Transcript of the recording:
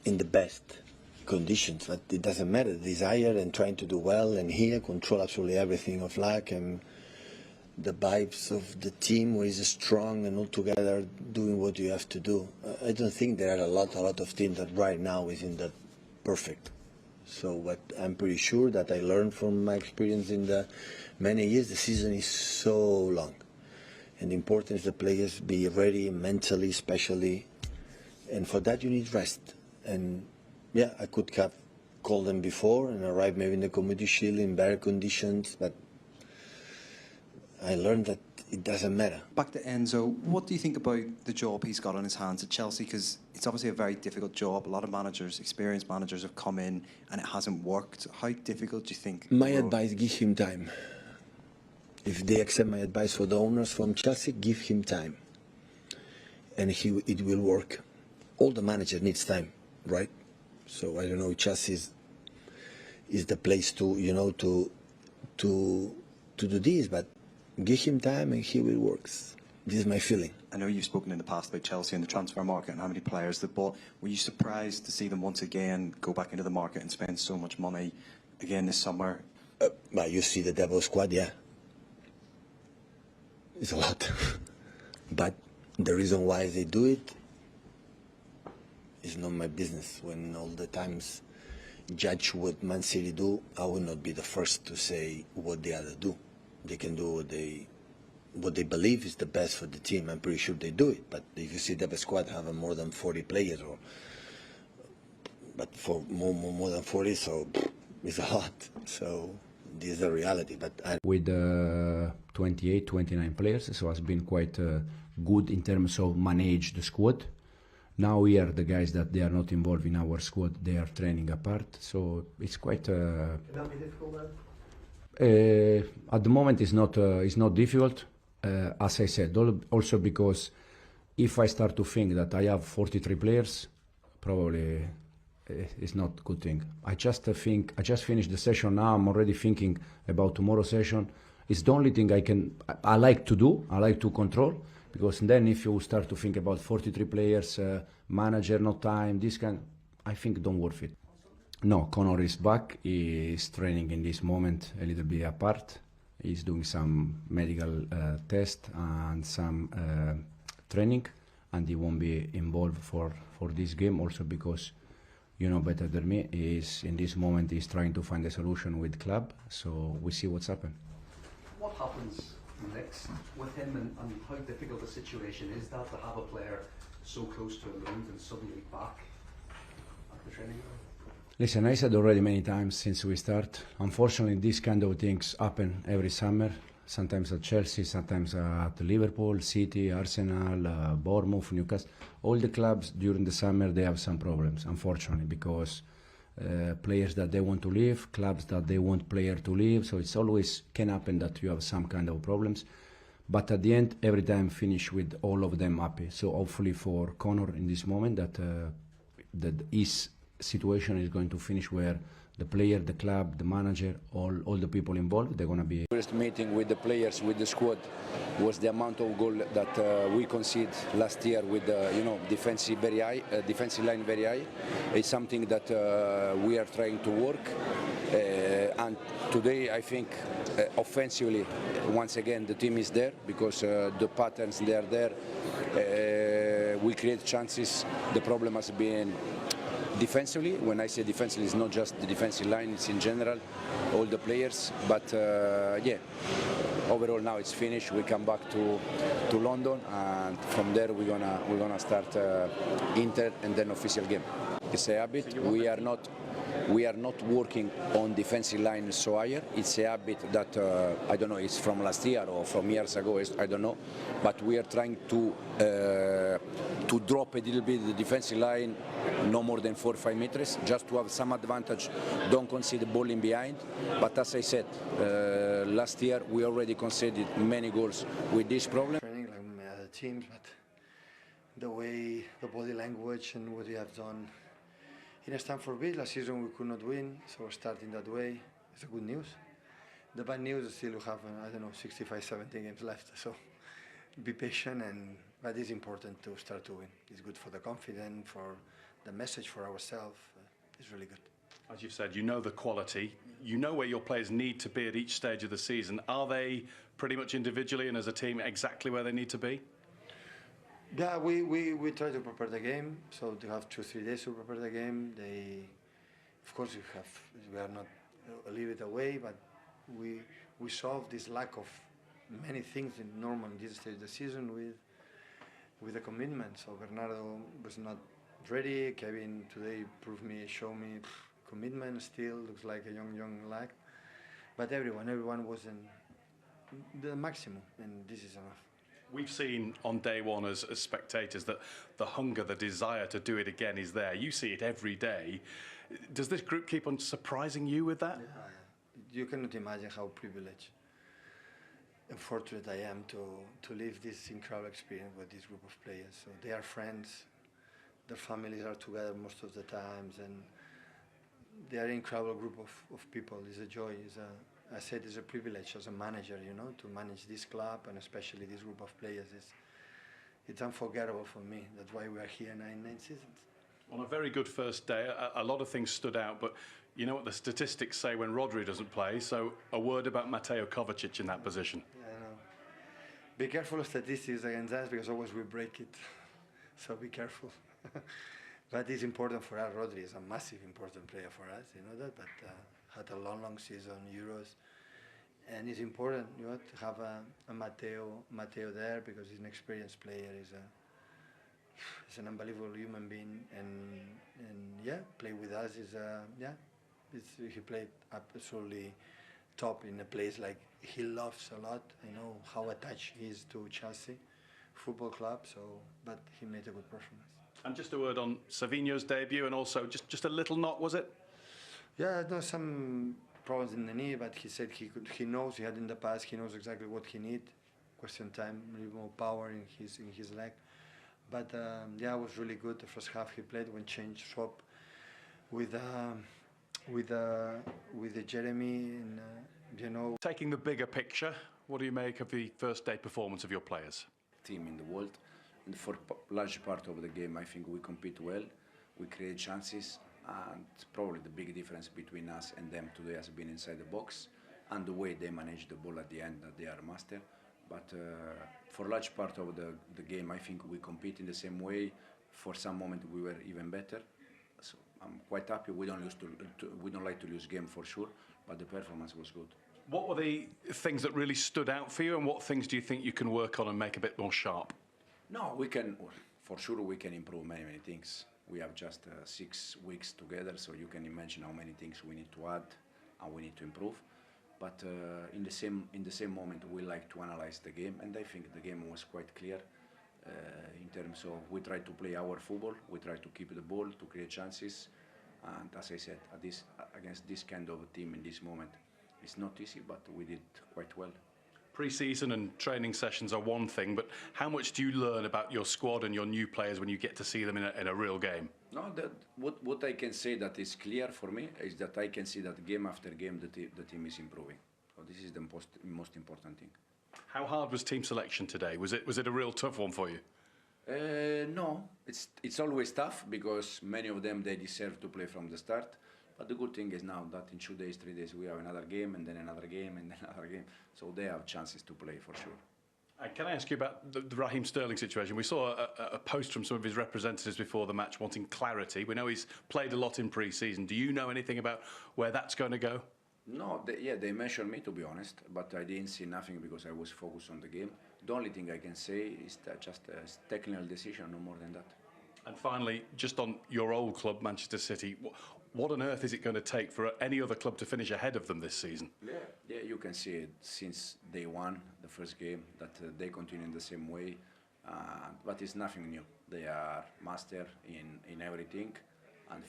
in the best conditions, but it doesn't matter. Desire and trying to do well, and here control absolutely everything of luck and the vibes of the team where is strong and all together doing what you have to do. I don't think there are a lot of teams that right now is in that perfect. So, but I'm pretty sure that I learned from my experience in the many years. The season is so long, and the important is the players be ready mentally, especially, and for that you need rest. And yeah, I could have called them before and arrived maybe in the Community Shield in better conditions, but I learned that it doesn't matter. Back to Enzo, what do you think about the job he's got on his hands at Chelsea? Because it's obviously a very difficult job. A lot of managers, experienced managers, have come in and it hasn't worked. How difficult do you think? My advice, give him time. If they accept my advice for the owners from Chelsea, give him time. And it will work. All the manager needs time, right? So I don't know, Chelsea is the place to, you know, to do this, but give him time and he will work. This is my feeling. I know you've spoken in the past about Chelsea and the transfer market and how many players they've bought. Were you surprised to see them once again go back into the market and spend so much money again this summer? Well, you see the Devil squad, yeah. It's a lot. But the reason why they do it is not my business. When all the times judge what Man City do, I will not be the first to say what the other do. They can do what they believe is the best for the team. I'm pretty sure they do it. But if you see the squad have more than 40 players, but for more than 40, so it's a lot. So this is the reality. But with 28, 29 players, so it's been quite good in terms of manage the squad. Now we are the guys that they are not involved in our squad. They are training apart, so it's quite. Can that be difficult then? At the moment, it's not difficult, as I said. Also because if I start to think that I have 43 players, probably it's not a good thing. I just finished the session now. I'm already thinking about tomorrow's session. It's the only thing I like to do. I like to control, because then if you start to think about 43 players, manager, no time, this kind, I think don't worth it. No, Connor is back. He is training in this moment a little bit apart. He's doing some medical test and some training, and he won't be involved for this game. Also because, you know better than me, in this moment he's trying to find a solution with club. So we see what's happened. What happens next with him, and how difficult a situation is that to have a player so close to a move and suddenly back at the training ground? Listen, I said already many times since we start, unfortunately these kind of things happen every summer, sometimes at Chelsea, sometimes at Liverpool, City, Arsenal, Bournemouth, Newcastle. All the clubs during the summer, they have some problems, unfortunately, because players that they want to leave, clubs that they want player to leave, so it's always can happen that you have some kind of problems. But at the end, every time finish with all of them happy. So hopefully for Connor in this moment that his situation is going to finish where the player, the club, the manager, all the people involved, they're going to be. First meeting with the players, with the squad, was the amount of goal that we conceded last year with defensive line very high. It's something that we are trying to work. And today I think offensively, once again, the team is there because the patterns they are there. We create chances. The problem has been defensively. When I say defensively, it's not just the defensive line, it's in general, all the players. But yeah, overall now it's finished. We come back to London, and from there we're gonna start Inter and then official game. It's a habit. We are not working on defensive line so higher. It's a habit that I don't know, it's from last year or from years ago, I don't know. But we are trying to drop a little bit the defensive line, no more than 4 or 5 meters, just to have some advantage. Don't concede the ball in behind. But as I said, last year we already conceded many goals with this problem. Training like my other teams, but the way, the body language and what we have done. In Stamford Bridge last season we could not win, so we're starting that way. It's a good news. The bad news is still we have, I don't know, 65, 70 games left, so be patient, but it's important to start to win. It's good for the confidence, for the message for ourselves is really good. As you've said, you know the quality, you know where your players need to be at each stage of the season. Are they pretty much individually and as a team exactly where they need to be? Yeah, we try to prepare the game, so they have 2-3 days to prepare the game. Of course, we are not a little bit away, but we solve this lack of many things in normal in this stage of the season with the commitment. So Bernardo was not ready. Kevin today showed me commitment. Still looks like a young lad, but everyone was in the maximum, and this is enough. We've seen on day one as spectators that the hunger, the desire to do it again is there. You see it every day. Does this group keep on surprising you with that? Yeah, you cannot imagine how privileged and fortunate I am to live this incredible experience with this group of players. So they are friends, their families are together most of the times, and they are an incredible group of people. It's a joy. I said it's a privilege as a manager, to manage this club and especially this group of players. It's unforgettable for me. That's why we are here 9 seasons. On a very good first day, a lot of things stood out, but you know what the statistics say when Rodri doesn't play, so a word about Mateo Kovacic in that position. Yeah, I know. Be careful of statistics against us because always we break it, so be careful. But it's important for us. Rodri is a massive important player for us, you know that, but had a long season, Euros, and it's important to have a Mateo there because he's an experienced player. He's an unbelievable human being, and yeah, play with us he played absolutely top in a place like he loves a lot. I know how attached he is to Chelsea Football Club, but he made a good performance. And just a word on Savinho's debut, and also just a little knock, was it? Yeah, no, some problems in the knee, but he said he knows he had in the past. He knows exactly what he needs. Question time, a little more power in his leg. But it was really good. The first half he played when swap with Jeremy, and Taking the bigger picture, what do you make of the first day performance of your players? Team in the world, and for large part of the game, I think we compete well. We create chances, and probably the big difference between us and them today has been inside the box and the way they manage the ball at the end. That they are master. But for large part of the game, I think we compete in the same way. For some moment, we were even better. So I'm quite happy. We don't like to lose game for sure, but the performance was good. What were the things that really stood out for you, and what things do you think you can work on and make a bit more sharp? No, we can, for sure we can improve many things. We have just 6 weeks together, so you can imagine how many things we need to add and we need to improve. But in the same moment, we like to analyze the game, and I think the game was quite clear in terms of we try to play our football, we try to keep the ball, to create chances, and as I said, against this kind of team in this moment, it's not easy, but we did quite well. Pre-season and training sessions are one thing, but how much do you learn about your squad and your new players when you get to see them in a real game? No, what I can say that is clear for me is that I can see that game after game the team is improving. So this is the most important thing. How hard was team selection today? Was it a real tough one for you? No, it's always tough because many of them they deserve to play from the start. But the good thing is now that in 2 days, 3 days we have another game and then another game and then another game, so they have chances to play for sure. Can I ask you about the Raheem Sterling situation? We saw a post from some of his representatives before the match wanting clarity. We know he's played a lot in pre-season. Do you know anything about where that's going to go? No, they mentioned me, to be honest, but I didn't see nothing because I was focused on the game. The only thing I can say is that just a technical decision, no more than that. And finally, just on your old club, Manchester City, what on earth is it going to take for any other club to finish ahead of them this season? Yeah, you can see it since day one, the first game, that they continue in the same way. But it's nothing new. They are master in everything.